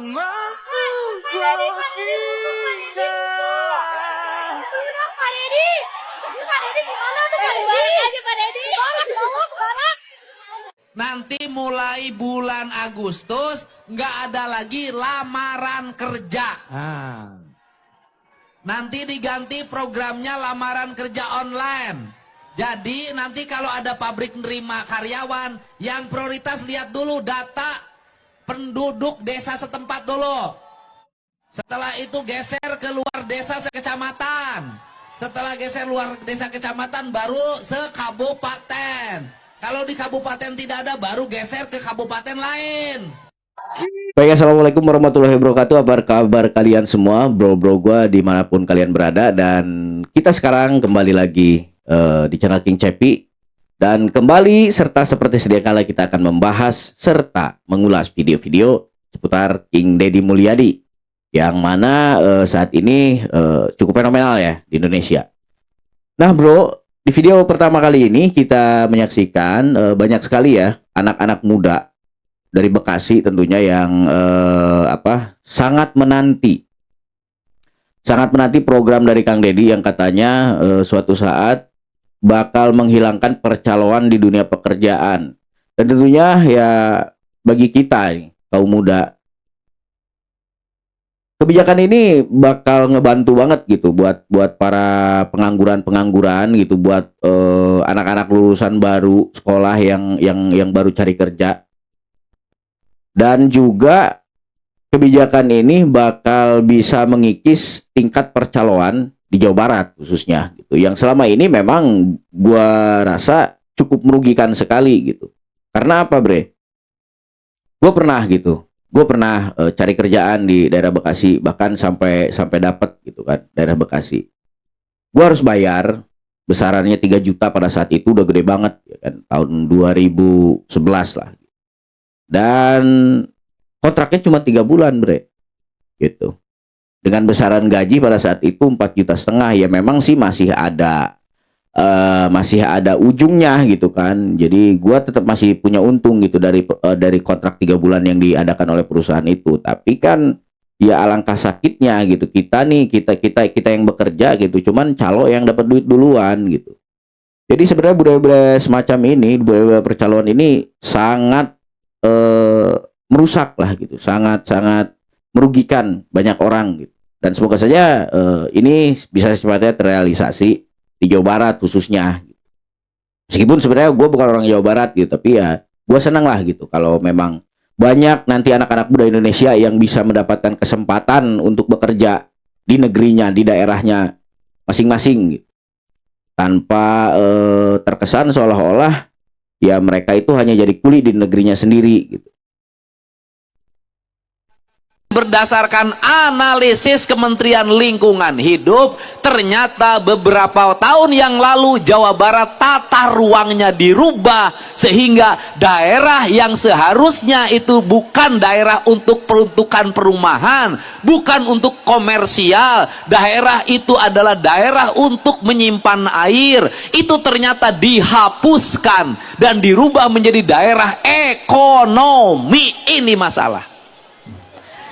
Nanti mulai bulan Agustus nggak ada lagi lamaran kerja. Nanti diganti programnya lamaran kerja online. Jadi nanti kalau ada pabrik nerima karyawan, yang prioritas lihat dulu data penduduk desa setempat dulu. Setelah itu geser ke luar desa sekecamatan. Setelah geser luar desa kecamatan baru sekabupaten. Kalau di kabupaten tidak ada baru geser ke kabupaten lain. Baik, assalamualaikum warahmatullahi wabarakatuh. Apa kabar kalian semua, bro-bro gua dimanapun kalian berada. Dan kita sekarang kembali lagi di channel King Cepi. Dan kembali serta seperti sedia kala kita akan membahas serta mengulas video-video seputar King Deddy Mulyadi, yang mana saat ini cukup fenomenal ya di Indonesia. Nah bro, di video pertama kali ini kita menyaksikan banyak sekali ya anak-anak muda dari Bekasi tentunya yang sangat menanti program dari Kang Deddy yang katanya suatu saat bakal menghilangkan percaloan di dunia pekerjaan. Dan tentunya ya bagi kita kaum muda, kebijakan ini bakal ngebantu banget gitu buat para pengangguran gitu, buat anak-anak lulusan baru sekolah yang baru cari kerja. Dan juga kebijakan ini bakal bisa mengikis tingkat percaloan di Jawa Barat khususnya gitu, yang selama ini memang gua rasa cukup merugikan sekali gitu. Karena apa bre? Gue pernah cari kerjaan di daerah Bekasi, bahkan sampai dapat gitu kan, daerah Bekasi. Gue harus bayar besarannya 3 juta pada saat itu, udah gede banget ya kan, tahun 2011 lah. Dan kontraknya cuma 3 bulan bre gitu. Dengan besaran gaji pada saat itu 4,5 juta, ya memang sih masih ada ujungnya gitu kan. Jadi gua tetap masih punya untung gitu dari kontrak 3 bulan yang diadakan oleh perusahaan itu. Tapi kan ya alangkah sakitnya gitu, kita yang bekerja gitu, cuman calo yang dapat duit duluan gitu. Jadi sebenarnya budaya-budaya semacam ini, budaya percaloan ini sangat merusak lah gitu, sangat merugikan banyak orang gitu. Dan semoga saja ini bisa secepatnya terrealisasi di Jawa Barat khususnya. Meskipun sebenarnya gue bukan orang Jawa Barat gitu, tapi ya gue senang lah gitu kalau memang banyak nanti anak-anak muda Indonesia yang bisa mendapatkan kesempatan untuk bekerja di negerinya, di daerahnya masing-masing gitu. Tanpa terkesan seolah-olah ya mereka itu hanya jadi kuli di negerinya sendiri gitu. Berdasarkan analisis Kementerian Lingkungan Hidup, ternyata beberapa tahun yang lalu Jawa Barat tata ruangnya dirubah sehingga daerah yang seharusnya itu bukan daerah untuk peruntukan perumahan, bukan untuk komersial, daerah itu adalah daerah untuk menyimpan air, itu ternyata dihapuskan dan dirubah menjadi daerah ekonomi. Ini masalah.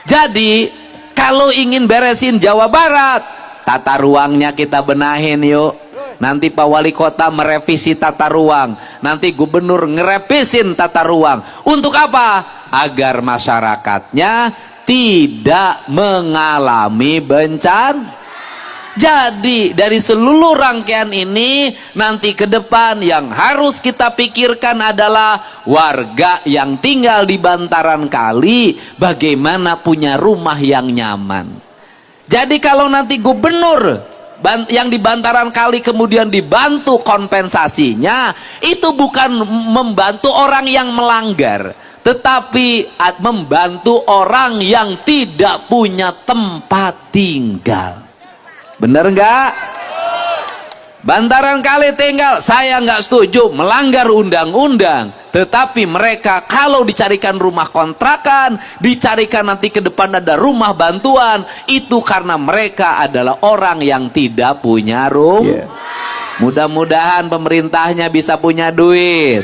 Jadi kalau ingin beresin Jawa Barat, tata ruangnya kita benahin yuk. Nanti Pak Wali Kota merevisi tata ruang, nanti gubernur ngerevisin tata ruang. Untuk apa? Agar masyarakatnya tidak mengalami bencana. Jadi dari seluruh rangkaian ini nanti ke depan yang harus kita pikirkan adalah warga yang tinggal di bantaran kali bagaimana punya rumah yang nyaman. Jadi kalau nanti gubernur yang di bantaran kali kemudian dibantu kompensasinya, itu bukan membantu orang yang melanggar, tetapi membantu orang yang tidak punya tempat tinggal. Bener nggak? Bantaran kali tinggal, saya nggak setuju, melanggar undang-undang. Tetapi mereka kalau dicarikan rumah kontrakan, dicarikan nanti ke depan ada rumah bantuan, itu karena mereka adalah orang yang tidak punya rumah. Mudah-mudahan pemerintahnya bisa punya duit.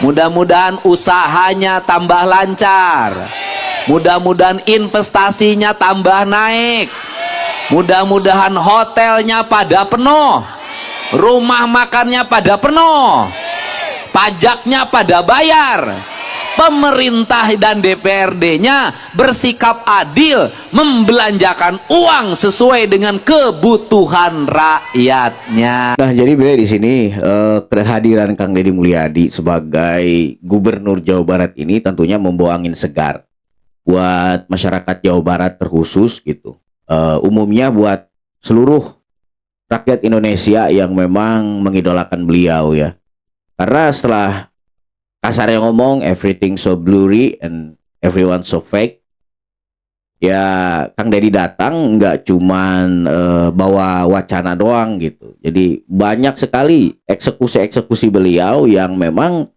Mudah-mudahan usahanya tambah lancar. Mudah-mudahan investasinya tambah naik. Mudah-mudahan hotelnya pada penuh, rumah makannya pada penuh, pajaknya pada bayar, pemerintah dan DPRD-nya bersikap adil, membelanjakan uang sesuai dengan kebutuhan rakyatnya. Nah, jadi Bre, di sini kehadiran Kang Deddy Mulyadi sebagai Gubernur Jawa Barat ini tentunya membawa angin segar buat masyarakat Jawa Barat terkhusus gitu. Umumnya buat seluruh rakyat Indonesia yang memang mengidolakan beliau ya. Karena setelah kasarnya ngomong everything so blurry and everyone so fake, ya Kang Deddy datang nggak cuman bawa wacana doang gitu. Jadi banyak sekali eksekusi beliau yang memang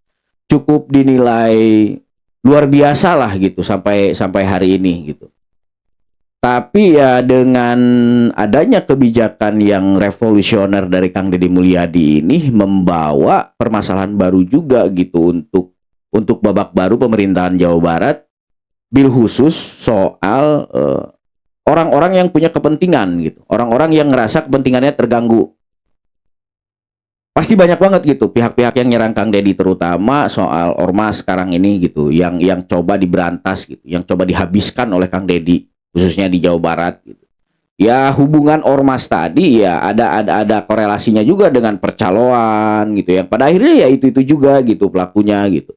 cukup dinilai luar biasa lah gitu sampai hari ini gitu. Tapi ya dengan adanya kebijakan yang revolusioner dari Kang Deddy Mulyadi ini membawa permasalahan baru juga gitu untuk babak baru pemerintahan Jawa Barat, bil khusus soal orang-orang yang punya kepentingan gitu, orang-orang yang ngerasa kepentingannya terganggu. Pasti banyak banget gitu pihak-pihak yang nyerang Kang Deddy, terutama soal ormas sekarang ini gitu, yang coba diberantas gitu, yang coba dihabiskan oleh Kang Deddy khususnya di Jawa Barat gitu. Ya hubungan ormas tadi ya ada korelasinya juga dengan percaloan gitu, yang pada akhirnya ya itu juga gitu pelakunya gitu.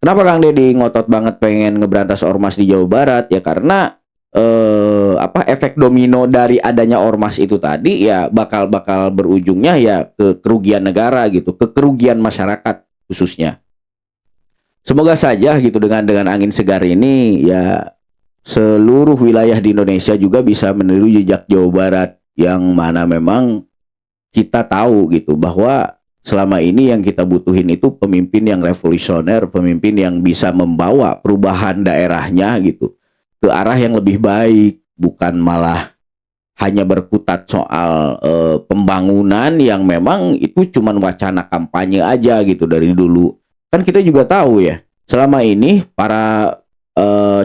Kenapa Kang Deddy ngotot banget pengen ngeberantas ormas di Jawa Barat? Ya karena efek domino dari adanya ormas itu tadi ya bakal berujungnya ya ke kerugian negara gitu, ke kerugian masyarakat khususnya. Semoga saja gitu dengan angin segar ini ya seluruh wilayah di Indonesia juga bisa meniru jejak Jawa Barat, yang mana memang kita tahu gitu bahwa selama ini yang kita butuhin itu pemimpin yang revolusioner, pemimpin yang bisa membawa perubahan daerahnya gitu ke arah yang lebih baik, bukan malah hanya berkutat soal pembangunan yang memang itu cuman wacana kampanye aja gitu dari dulu. Kan kita juga tahu ya, selama ini para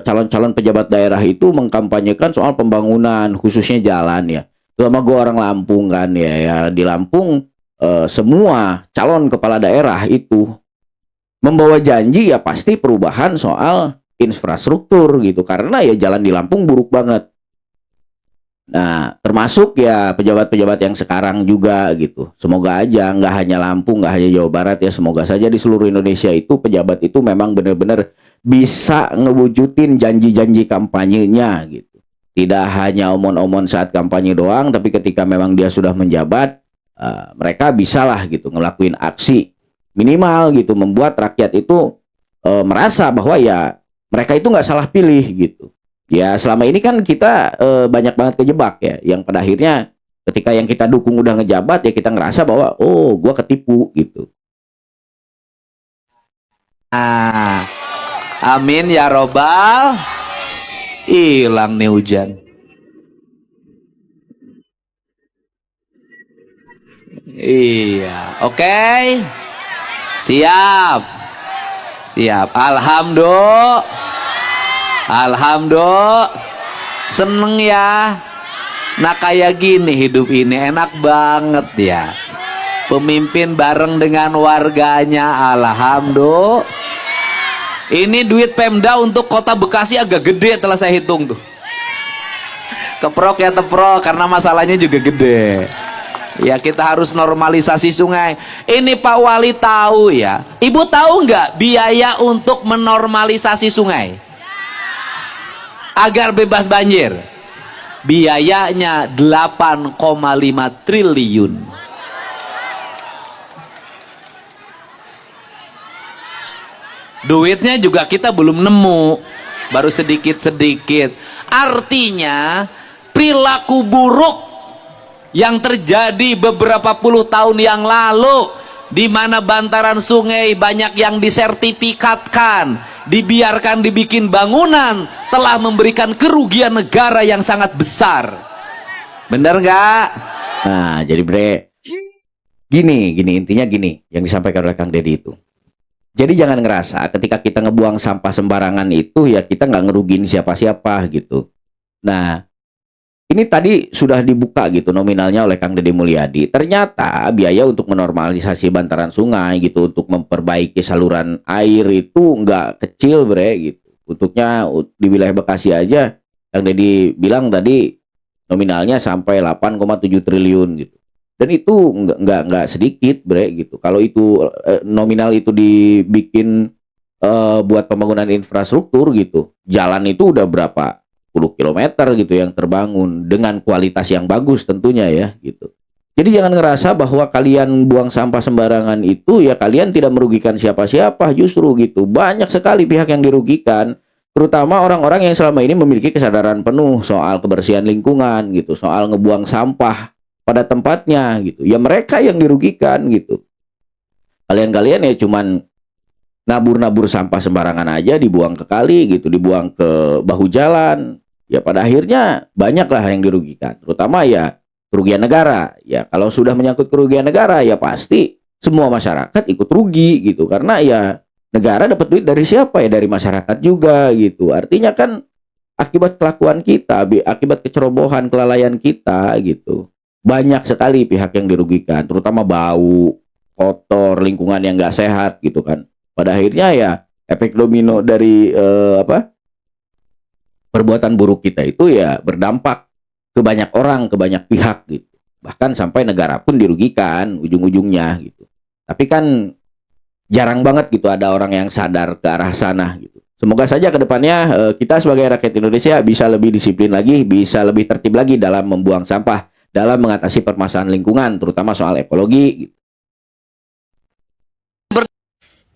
calon-calon pejabat daerah itu mengkampanyekan soal pembangunan, khususnya jalan ya. Terutama gue orang Lampung kan ya di Lampung semua calon kepala daerah itu membawa janji ya pasti perubahan soal infrastruktur gitu, karena ya jalan di Lampung buruk banget. Nah, termasuk ya pejabat-pejabat yang sekarang juga gitu. Semoga aja nggak hanya Lampung, nggak hanya Jawa Barat ya, semoga saja di seluruh Indonesia itu pejabat itu memang benar-benar bisa ngewujudin janji-janji kampanyenya gitu. Tidak hanya omon-omon saat kampanye doang, tapi ketika memang dia sudah menjabat, mereka bisalah gitu ngelakuin aksi minimal gitu, membuat rakyat itu merasa bahwa ya mereka itu nggak salah pilih gitu. Ya selama ini kan kita banyak banget kejebak ya, yang pada akhirnya ketika yang kita dukung udah ngejabat ya kita ngerasa bahwa oh gua ketipu gitu. Amin ya robbal. Hilang nih hujan. Iya, oke. Siap. Alhamdulillah. Seneng ya. Nah kayak gini hidup ini enak banget ya. Pemimpin bareng dengan warganya, alhamdulillah. Ini duit Pemda untuk kota Bekasi agak gede telah saya hitung tuh. Keprok ya teprok, karena masalahnya juga gede. Ya kita harus normalisasi sungai. Ini Pak Wali tahu ya. Ibu tahu nggak biaya untuk menormalisasi sungai agar bebas banjir? Biayanya 8,5 triliun. Duitnya juga kita belum nemu, baru sedikit-sedikit. Artinya perilaku buruk yang terjadi beberapa puluh tahun yang lalu, di mana bantaran sungai banyak yang disertifikatkan, dibiarkan dibikin bangunan, telah memberikan kerugian negara yang sangat besar. Bener nggak? Nah jadi bre, gini intinya gini yang disampaikan oleh Kang Deddy itu. Jadi jangan ngerasa ketika kita ngebuang sampah sembarangan itu ya kita nggak ngerugiin siapa-siapa gitu. Nah, ini tadi sudah dibuka gitu nominalnya oleh Kang Deddy Mulyadi. Ternyata biaya untuk menormalisasi bantaran sungai gitu, untuk memperbaiki saluran air itu nggak kecil bre gitu. Untuknya di wilayah Bekasi aja, Kang Deddy bilang tadi nominalnya sampai 8,7 triliun gitu. Dan itu nggak sedikit bre gitu. Kalau itu nominal itu dibikin buat pembangunan infrastruktur gitu, jalan itu udah berapa 10 kilometer gitu yang terbangun dengan kualitas yang bagus tentunya ya gitu. Jadi jangan ngerasa bahwa kalian buang sampah sembarangan itu ya kalian tidak merugikan siapa-siapa, justru gitu. Banyak sekali pihak yang dirugikan, terutama orang-orang yang selama ini memiliki kesadaran penuh soal kebersihan lingkungan gitu, soal ngebuang sampah pada tempatnya gitu. Ya mereka yang dirugikan gitu. Kalian-kalian ya cuman nabur-nabur sampah sembarangan aja, dibuang ke kali gitu, dibuang ke bahu jalan. Ya pada akhirnya banyaklah yang dirugikan, terutama ya kerugian negara. Ya kalau sudah menyangkut kerugian negara ya pasti semua masyarakat ikut rugi gitu, karena ya negara dapat duit dari siapa ya, dari masyarakat juga gitu. Artinya kan akibat kelakuan kita, akibat kecerobohan, kelalaian kita gitu, banyak sekali pihak yang dirugikan, terutama bau, kotor, lingkungan yang nggak sehat gitu kan. Pada akhirnya ya efek domino dari perbuatan buruk kita itu ya berdampak ke banyak orang, ke banyak pihak gitu. Bahkan sampai negara pun dirugikan ujung-ujungnya gitu. Tapi kan jarang banget gitu ada orang yang sadar ke arah sana gitu. Semoga saja ke depannya kita sebagai rakyat Indonesia bisa lebih disiplin lagi, bisa lebih tertib lagi dalam membuang sampah, dalam mengatasi permasalahan lingkungan, terutama soal ekologi gitu.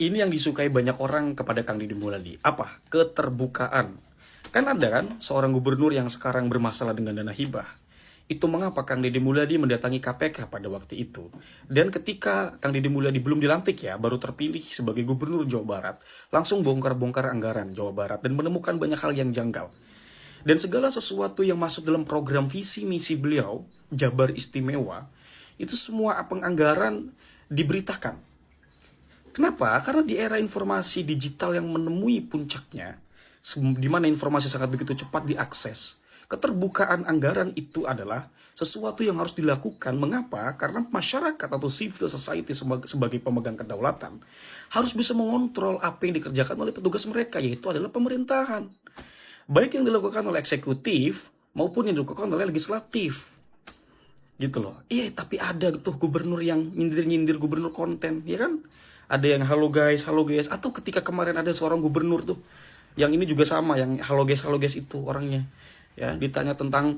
Ini yang disukai banyak orang kepada Kang Deddy Mulyadi. Apa? Keterbukaan. Kan ada kan seorang gubernur yang sekarang bermasalah dengan dana hibah. Itu mengapa Kang Deddy Mulyadi mendatangi KPK pada waktu itu. Dan ketika Kang Deddy Mulyadi belum dilantik ya, baru terpilih sebagai gubernur Jawa Barat, langsung bongkar-bongkar anggaran Jawa Barat dan menemukan banyak hal yang janggal. Dan segala sesuatu yang masuk dalam program visi misi beliau, Jabar Istimewa, itu semua penganggaran diberitakan. Kenapa? Karena di era informasi digital yang menemui puncaknya, di mana informasi sangat begitu cepat diakses, keterbukaan anggaran itu adalah sesuatu yang harus dilakukan. Mengapa? Karena masyarakat atau civil society sebagai pemegang kedaulatan harus bisa mengontrol apa yang dikerjakan oleh petugas mereka, yaitu adalah pemerintahan. Baik yang dilakukan oleh eksekutif maupun yang dilakukan oleh legislatif. Gitu loh. Iya, tapi ada tuh gubernur yang nyindir-nyindir gubernur konten, ya kan? Ada yang halo guys, atau ketika kemarin ada seorang gubernur tuh yang ini juga sama, yang halo guys itu orangnya ya, ditanya tentang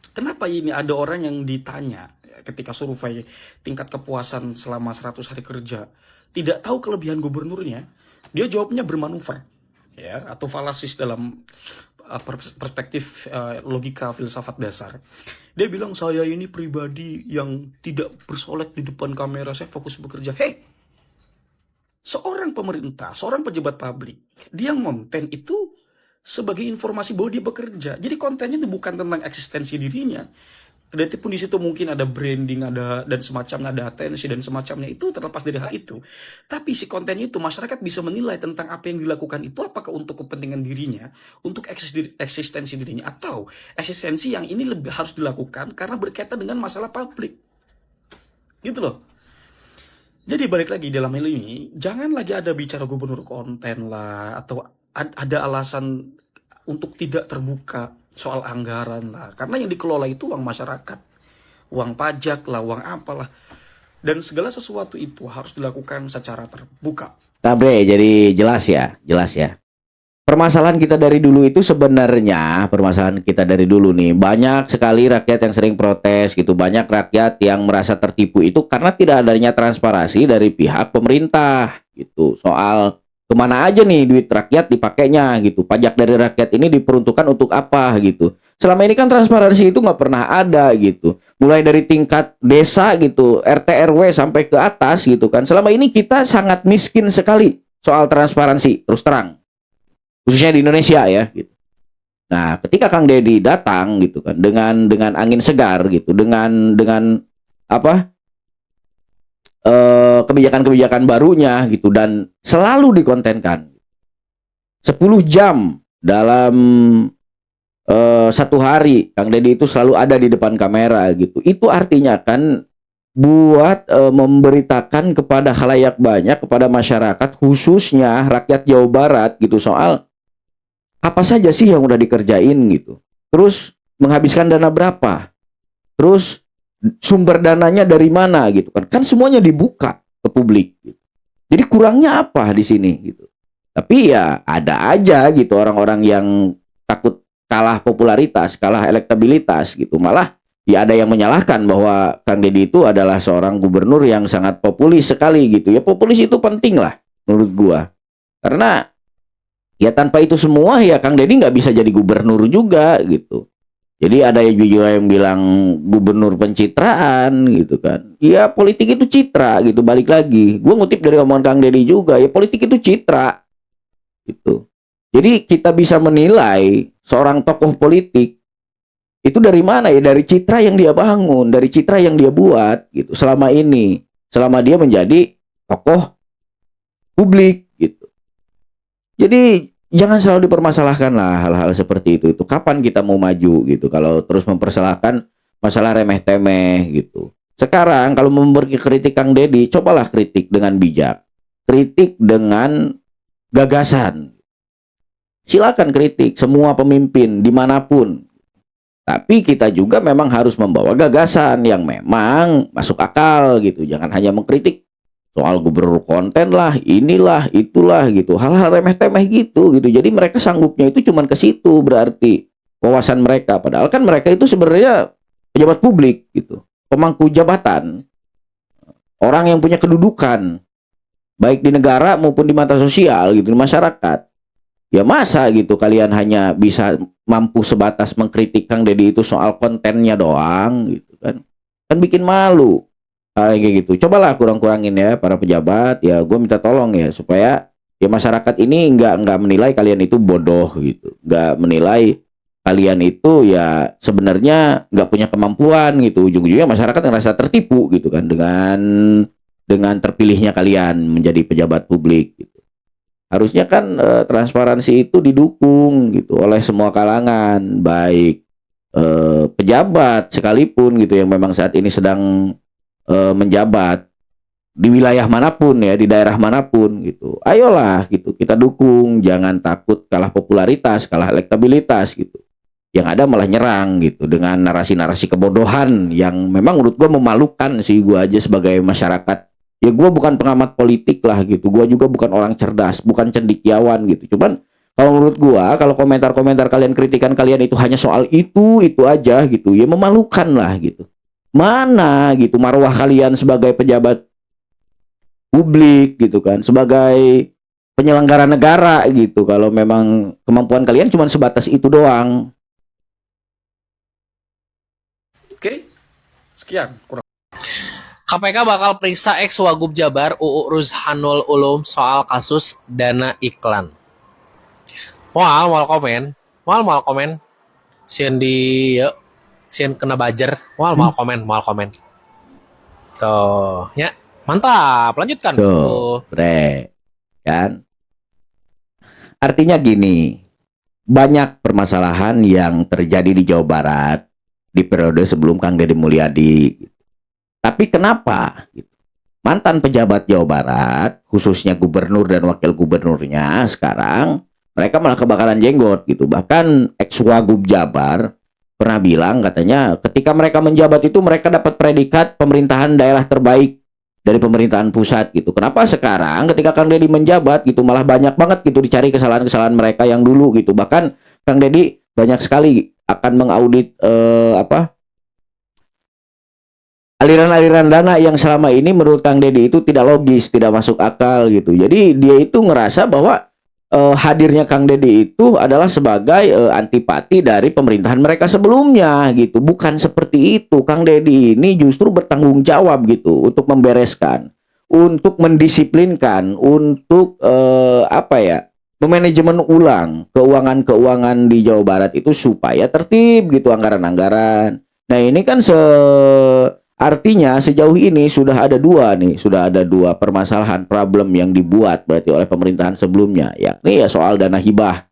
kenapa ini ada orang yang ditanya ketika survei tingkat kepuasan selama 100 hari kerja tidak tahu kelebihan gubernurnya, dia jawabnya bermanuver ya, atau falasis dalam perspektif logika filsafat dasar. Dia bilang saya ini pribadi yang tidak bersolek di depan kamera, saya fokus bekerja. Hei, seorang pemerintah, seorang pejabat publik, dia konten itu sebagai informasi bahwa dia bekerja. Jadi kontennya itu bukan tentang eksistensi dirinya. Kedati pun di situ mungkin ada branding, ada dan semacamnya, ada atensi dan semacamnya, itu terlepas dari hal itu. Tapi si kontennya itu masyarakat bisa menilai tentang apa yang dilakukan itu apakah untuk kepentingan dirinya, untuk eksistensi dirinya, atau eksistensi yang ini lebih harus dilakukan karena berkaitan dengan masalah publik. Gitu loh. Jadi balik lagi dalam hal ini, jangan lagi ada bicara gubernur konten lah, atau ada alasan untuk tidak terbuka soal anggaran lah. Karena yang dikelola itu uang masyarakat, uang pajak lah, uang apalah. Dan segala sesuatu itu harus dilakukan secara terbuka. Nah bre, jadi jelas ya. Permasalahan kita dari dulu itu sebenarnya, permasalahan kita dari dulu nih, banyak sekali rakyat yang sering protes gitu, banyak rakyat yang merasa tertipu itu karena tidak adanya transparansi dari pihak pemerintah gitu, soal kemana aja nih duit rakyat dipakainya gitu, pajak dari rakyat ini diperuntukkan untuk apa gitu. Selama ini kan transparansi itu nggak pernah ada gitu, mulai dari tingkat desa gitu, RT RW sampai ke atas gitu kan. Selama ini kita sangat miskin sekali soal transparansi, terus terang, khususnya di Indonesia ya gitu. Nah, ketika Kang Deddy datang gitu kan dengan angin segar gitu, dengan apa? kebijakan-kebijakan barunya gitu, dan selalu dikontenkan 10 jam dalam satu hari. Kang Deddy itu selalu ada di depan kamera gitu. Itu artinya kan buat memberitakan kepada khalayak banyak, kepada masyarakat khususnya rakyat Jawa Barat gitu, soal apa saja sih yang udah dikerjain gitu. Terus menghabiskan dana berapa? Terus sumber dananya dari mana gitu kan? Kan semuanya dibuka ke publik gitu. Jadi kurangnya apa di sini gitu. Tapi ya ada aja gitu orang-orang yang takut kalah popularitas, kalah elektabilitas gitu. Malah ya ada yang menyalahkan bahwa Kang Deddy itu adalah seorang gubernur yang sangat populis sekali gitu. Ya populis itu penting lah menurut gua. Karena ya tanpa itu semua ya Kang Deddy nggak bisa jadi gubernur juga gitu. Jadi ada juga yang bilang gubernur pencitraan gitu kan. Ya politik itu citra gitu, balik lagi. Gua ngutip dari omongan Kang Deddy juga, ya politik itu citra gitu. Jadi kita bisa menilai seorang tokoh politik itu dari mana ya? Dari citra yang dia bangun, dari citra yang dia buat gitu selama ini. Selama dia menjadi tokoh publik gitu. Jadi jangan selalu dipermasalahkan lah hal-hal seperti itu. Itu kapan kita mau maju gitu kalau terus mempersalahkan masalah remeh-temeh gitu. Sekarang kalau memberi kritik Kang Deddy, cobalah kritik dengan bijak. Kritik dengan gagasan. Silakan kritik semua pemimpin dimanapun. Tapi kita juga memang harus membawa gagasan yang memang masuk akal gitu. Jangan hanya mengkritik soal gubernur konten lah, inilah, itulah gitu. Hal-hal remeh-temeh gitu. Jadi mereka sanggupnya itu cuman ke situ berarti wawasan mereka. Padahal kan mereka itu sebenarnya pejabat publik gitu. Pemangku jabatan. Orang yang punya kedudukan baik di negara maupun di mata sosial gitu, di masyarakat. Ya masa gitu kalian hanya bisa mampu sebatas mengkritik Kang Deddy itu soal kontennya doang gitu kan. Kan bikin malu. Hal kayak gitu. Cobalah kurang-kurangin ya para pejabat. Ya gue minta tolong ya supaya ya masyarakat ini nggak menilai kalian itu bodoh gitu. Nggak menilai kalian itu ya sebenarnya nggak punya kemampuan gitu. Ujung-ujungnya masyarakat ngerasa tertipu gitu kan dengan terpilihnya kalian menjadi pejabat publik gitu. Harusnya kan transparansi itu didukung gitu oleh semua kalangan, baik pejabat sekalipun gitu yang memang saat ini sedang menjabat di wilayah manapun ya, di daerah manapun gitu. Ayolah gitu, kita dukung, jangan takut kalah popularitas, kalah elektabilitas gitu. Yang ada malah nyerang gitu dengan narasi-narasi kebodohan yang memang menurut gue memalukan sih. Gue aja sebagai masyarakat, ya gue bukan pengamat politik lah gitu, gue juga bukan orang cerdas, bukan cendekiawan gitu. Cuman kalau menurut gue, kalau komentar-komentar kalian, kritikan kalian itu hanya soal itu aja gitu, ya memalukan lah gitu. Mana gitu marwah kalian sebagai pejabat publik gitu kan, sebagai penyelenggara negara gitu, kalau memang kemampuan kalian cuma sebatas itu doang. Oke, sekian kurang. KPK bakal periksa ex-Wagub Jabar UU Ruzhanul Ulum soal kasus dana iklan. Mal komen. Sieun di yuk, sieun kena bajer. Mal komen. Tuh, ya. Mantap, lanjutkan. Tuh, bre. Kan? Artinya gini, banyak permasalahan yang terjadi di Jawa Barat di periode sebelum Kang Deddy Mulyadi. Tapi kenapa mantan pejabat Jawa Barat, khususnya gubernur dan wakil gubernurnya sekarang, mereka malah kebakaran jenggot gitu. Bahkan ex-Wagub Jabar pernah bilang katanya ketika mereka menjabat itu mereka dapat predikat pemerintahan daerah terbaik dari pemerintahan pusat gitu. Kenapa sekarang ketika Kang Deddy menjabat gitu malah banyak banget gitu dicari kesalahan-kesalahan mereka yang dulu gitu. Bahkan Kang Deddy banyak sekali akan mengaudit aliran-aliran dana yang selama ini menurut Kang Deddy itu tidak logis, tidak masuk akal gitu. Jadi dia itu ngerasa bahwa hadirnya Kang Deddy itu adalah sebagai antipati dari pemerintahan mereka sebelumnya gitu. Bukan seperti itu. Kang Deddy ini justru bertanggung jawab gitu untuk membereskan, untuk mendisiplinkan, untuk memanajemen ulang keuangan-keuangan di Jawa Barat itu supaya tertib gitu anggaran-anggaran. Nah, ini kan Artinya sejauh ini sudah ada dua permasalahan problem yang dibuat berarti oleh pemerintahan sebelumnya, yakni ya soal dana hibah.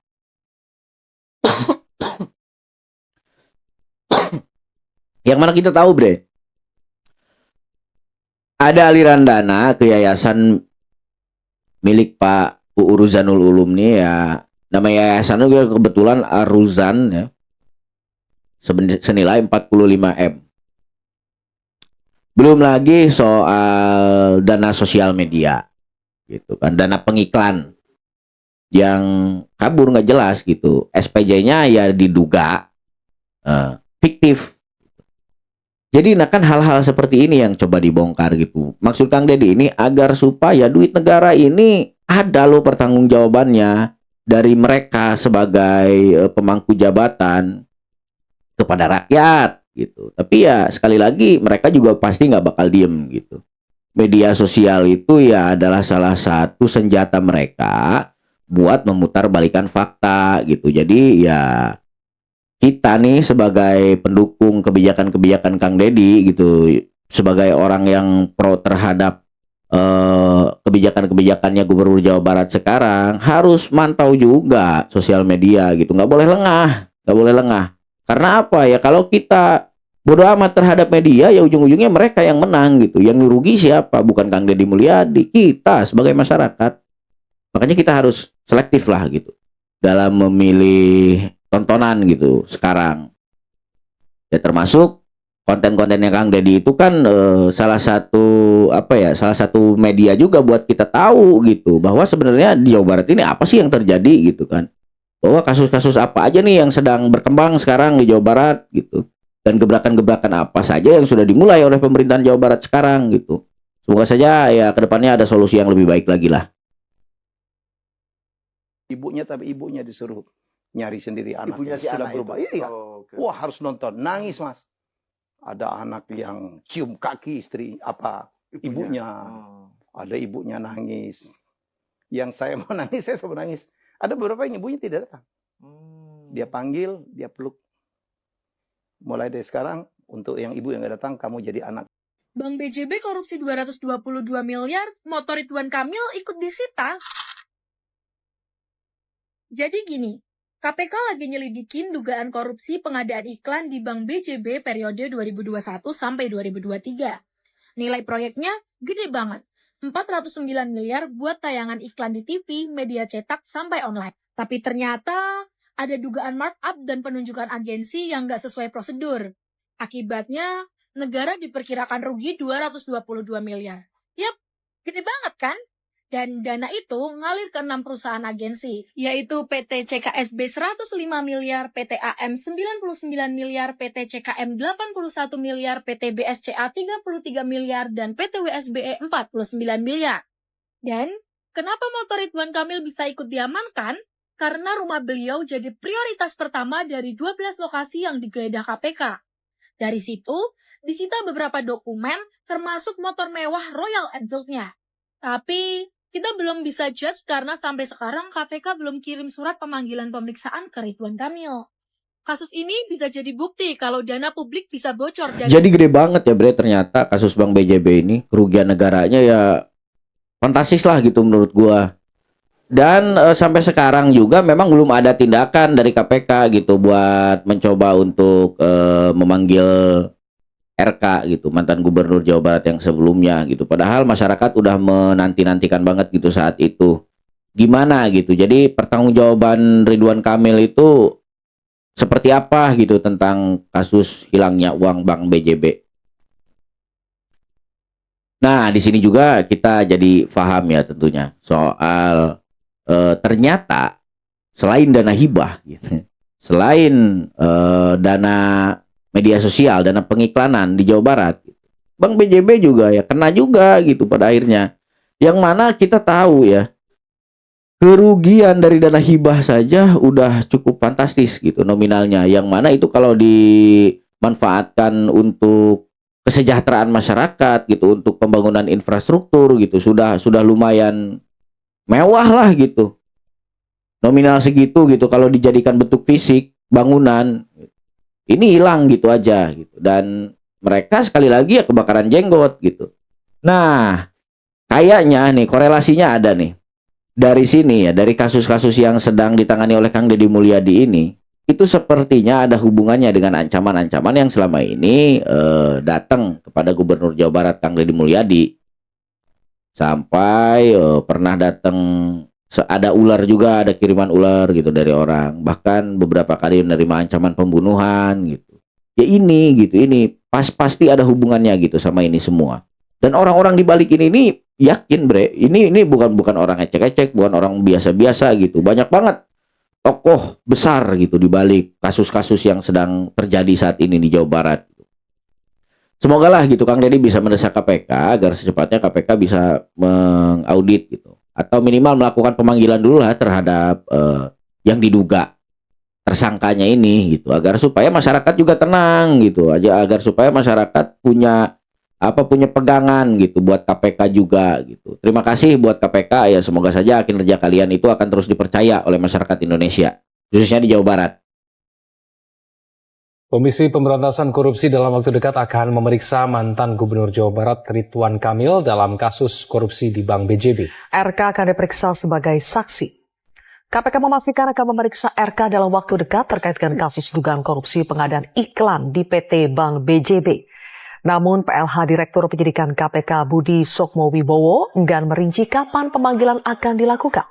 Yang mana kita tahu, Bre, ada aliran dana ke yayasan milik Pak UU Ruzanul Ulum nih ya. Nama yayasan juga kebetulan Aruzan ya. Senilai 45M. Belum lagi soal dana sosial media gitu kan, dana pengiklan yang kabur nggak jelas gitu. SPJ-nya ya diduga fiktif. Jadi nah kan hal-hal seperti ini yang coba dibongkar gitu. Maksud Kang Deddy ini agar supaya duit negara ini ada loh pertanggungjawabannya dari mereka sebagai pemangku jabatan kepada rakyat gitu. Tapi ya sekali lagi mereka juga pasti nggak bakal diem gitu. Media sosial itu ya adalah salah satu senjata mereka buat memutarbalikkan fakta gitu. Jadi ya kita nih sebagai pendukung kebijakan-kebijakan Kang Deddy gitu, sebagai orang yang pro terhadap kebijakan-kebijakannya Gubernur Jawa Barat sekarang, harus mantau juga sosial media gitu, nggak boleh lengah. Karena apa ya, kalau kita bodoh amat terhadap media ya ujung-ujungnya mereka yang menang gitu. Yang dirugi siapa? Bukan Kang Deddy Mulyadi, kita sebagai masyarakat. Makanya kita harus selektif lah gitu dalam memilih tontonan gitu sekarang. Ya termasuk konten-kontennya Kang Deddy itu kan salah satu media juga buat kita tahu gitu bahwa sebenarnya di Jawa Barat ini apa sih yang terjadi gitu kan. Bahwa kasus-kasus apa aja nih yang sedang berkembang sekarang di Jawa Barat gitu. Dan gebrakan-gebrakan apa saja yang sudah dimulai oleh pemerintahan Jawa Barat sekarang gitu. Semoga saja ya kedepannya ada solusi yang lebih baik lagi lah. Ibunya, tapi ibunya disuruh nyari sendiri anak. Ibunya si sudah anak berubah. itu? Iya. Oh, oke. Wah, harus nonton. Nangis, Mas. Ada anak yang cium kaki ibunya. Oh. Ada ibunya nangis. Yang saya mau nangis, saya sama nangis. Ada beberapa yang ibunya tidak datang. Dia panggil, dia peluk. Mulai dari sekarang, untuk yang ibu yang nggak datang, kamu jadi anak. Bank BJB korupsi 222 miliar, motor Ridwan Kamil ikut disita. Jadi gini, KPK lagi nyelidikin dugaan korupsi pengadaan iklan di Bank BJB periode 2021 sampai 2023. Nilai proyeknya gede banget, 409 miliar buat tayangan iklan di TV, media cetak, sampai online. Tapi ternyata ada dugaan markup dan penunjukan agensi yang nggak sesuai prosedur. Akibatnya, negara diperkirakan rugi 222 miliar. Yap, gede banget kan? Dan dana itu ngalir ke 6 perusahaan agensi, yaitu PT CKSB 105 miliar, PT AM 99 miliar, PT CKM 81 miliar, PT BSCA 33 miliar, dan PT WSBE 49 miliar. Dan kenapa motor Ridwan Kamil bisa ikut diamankan? Karena rumah beliau jadi prioritas pertama dari 12 lokasi yang digeledah KPK. Dari situ, disita beberapa dokumen, termasuk motor mewah Royal Enfield-nya. Tapi kita belum bisa judge karena sampai sekarang KPK belum kirim surat pemanggilan pemeriksaan ke Ridwan Kamil. Kasus ini bisa jadi bukti kalau dana publik bisa bocor. Jadi gede banget ya Bre, ternyata kasus Bank BJB ini kerugian negaranya ya fantastis lah gitu menurut gua. Dan sampai sekarang juga memang belum ada tindakan dari KPK gitu buat mencoba untuk memanggil RK gitu, mantan gubernur Jawa Barat yang sebelumnya gitu. Padahal masyarakat udah menanti-nantikan banget gitu saat itu. Gimana gitu. Jadi pertanggungjawaban Ridwan Kamil itu seperti apa gitu tentang kasus hilangnya uang Bank BJB. Nah, di sini juga kita jadi paham ya tentunya soal ternyata selain dana hibah gitu. Selain dana media sosial, dana pengiklanan di Jawa Barat, Bank BJB juga ya kena juga gitu pada akhirnya. Yang mana kita tahu ya kerugian dari dana hibah saja udah cukup fantastis gitu nominalnya. Yang mana itu kalau dimanfaatkan untuk kesejahteraan masyarakat gitu, untuk pembangunan infrastruktur gitu, sudah lumayan mewah lah gitu. Nominal segitu gitu kalau dijadikan bentuk fisik bangunan ini hilang gitu aja gitu. Dan mereka sekali lagi ya kebakaran jenggot gitu. Nah, kayaknya nih korelasinya ada nih. Dari sini ya, dari kasus-kasus yang sedang ditangani oleh Kang Deddy Mulyadi ini, itu sepertinya ada hubungannya dengan ancaman-ancaman yang selama ini datang kepada Gubernur Jawa Barat Kang Deddy Mulyadi. Sampai pernah datang ada ular juga, ada kiriman ular gitu dari orang. Bahkan beberapa kali menerima ancaman pembunuhan gitu. Ya ini gitu, ini pasti ada hubungannya gitu sama ini semua. Dan orang-orang di balik ini yakin bre, ini bukan orang ecek-ecek, bukan orang biasa-biasa gitu. Banyak banget tokoh besar gitu di balik kasus-kasus yang sedang terjadi saat ini di Jawa Barat. Semoga lah gitu Kang Deddy bisa mendesak KPK agar secepatnya KPK bisa mengaudit gitu. Atau minimal melakukan pemanggilan dulu lah terhadap yang diduga tersangkanya ini gitu, agar supaya masyarakat juga tenang gitu aja, agar supaya masyarakat punya pegangan gitu buat KPK juga gitu. Terima kasih buat KPK ya, semoga saja kinerja kalian itu akan terus dipercaya oleh masyarakat Indonesia, khususnya di Jawa Barat. Komisi Pemberantasan Korupsi dalam waktu dekat akan memeriksa mantan Gubernur Jawa Barat Ridwan Kamil dalam kasus korupsi di Bank BJB. RK akan diperiksa sebagai saksi. KPK memastikan akan memeriksa RK dalam waktu dekat terkait dengan kasus dugaan korupsi pengadaan iklan di PT Bank BJB. Namun PLH Direktur Penyidikan KPK Budi Sukmowibowo enggan merinci kapan pemanggilan akan dilakukan.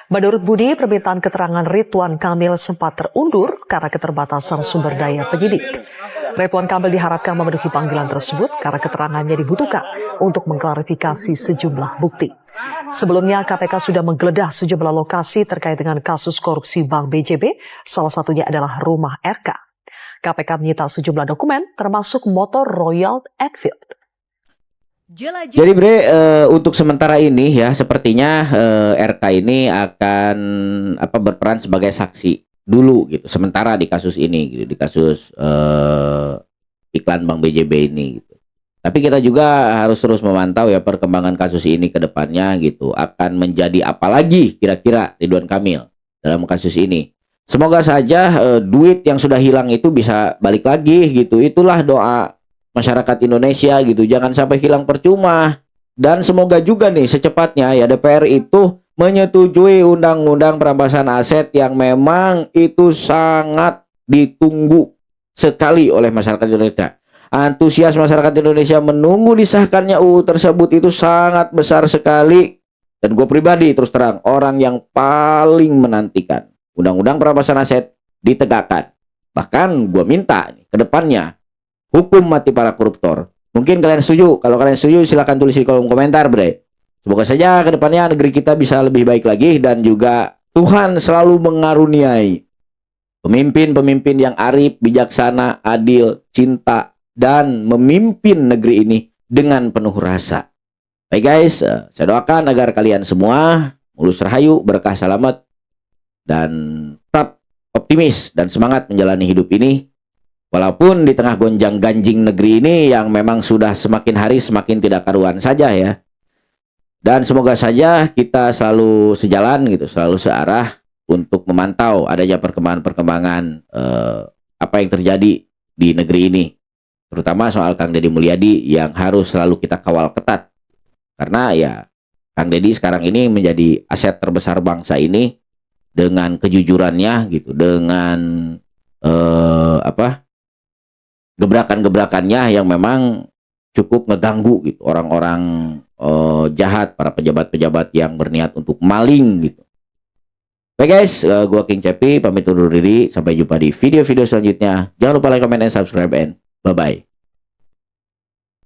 Menurut Budi, permintaan keterangan Ridwan Kamil sempat terundur karena keterbatasan sumber daya penyidik. Ridwan Kamil diharapkan memenuhi panggilan tersebut karena keterangannya dibutuhkan untuk mengklarifikasi sejumlah bukti. Sebelumnya KPK sudah menggeledah sejumlah lokasi terkait dengan kasus korupsi Bank BJB, salah satunya adalah rumah RK. KPK menyita sejumlah dokumen termasuk motor Royal Enfield. Jadi bre, untuk sementara ini ya sepertinya RK ini akan berperan sebagai saksi dulu gitu sementara di kasus ini gitu, di kasus iklan Bank BJB ini gitu. Tapi kita juga harus terus memantau ya perkembangan kasus ini ke depannya gitu, akan menjadi apa lagi kira-kira Ridwan Kamil dalam kasus ini. Semoga saja duit yang sudah hilang itu bisa balik lagi gitu. Itulah doa masyarakat Indonesia gitu, jangan sampai hilang percuma. Dan semoga juga nih secepatnya ya DPR itu menyetujui undang-undang perampasan aset yang memang itu sangat ditunggu sekali oleh masyarakat Indonesia. Antusias masyarakat Indonesia menunggu disahkannya UU tersebut itu sangat besar sekali. Dan gue pribadi terus terang orang yang paling menantikan undang-undang perampasan aset ditegakkan. Bahkan gue minta nih, ke depannya hukum mati para koruptor. Mungkin kalian setuju. Kalau kalian setuju silahkan tulis di kolom komentar bre. Semoga saja ke depannya negeri kita bisa lebih baik lagi. Dan juga Tuhan selalu mengaruniai pemimpin-pemimpin yang arif, bijaksana, adil, cinta, dan memimpin negeri ini dengan penuh rasa. Baik guys, saya doakan agar kalian semua mulus rahayu, berkah selamat, dan tetap optimis dan semangat menjalani hidup ini. Walaupun di tengah gonjang-ganjing negeri ini yang memang sudah semakin hari semakin tidak karuan saja ya. Dan semoga saja kita selalu sejalan gitu, selalu searah untuk memantau adanya perkembangan-perkembangan apa yang terjadi di negeri ini. Terutama soal Kang Deddy Mulyadi yang harus selalu kita kawal ketat. Karena ya Kang Deddy sekarang ini menjadi aset terbesar bangsa ini dengan kejujurannya gitu, dengan gebrakan-gebrakannya yang memang cukup ngeganggu gitu orang-orang jahat, para pejabat-pejabat yang berniat untuk maling gitu. Baik guys, gua King Cepi pamit undur diri, sampai jumpa di video-video selanjutnya. Jangan lupa like, comment, dan subscribe, and bye bye.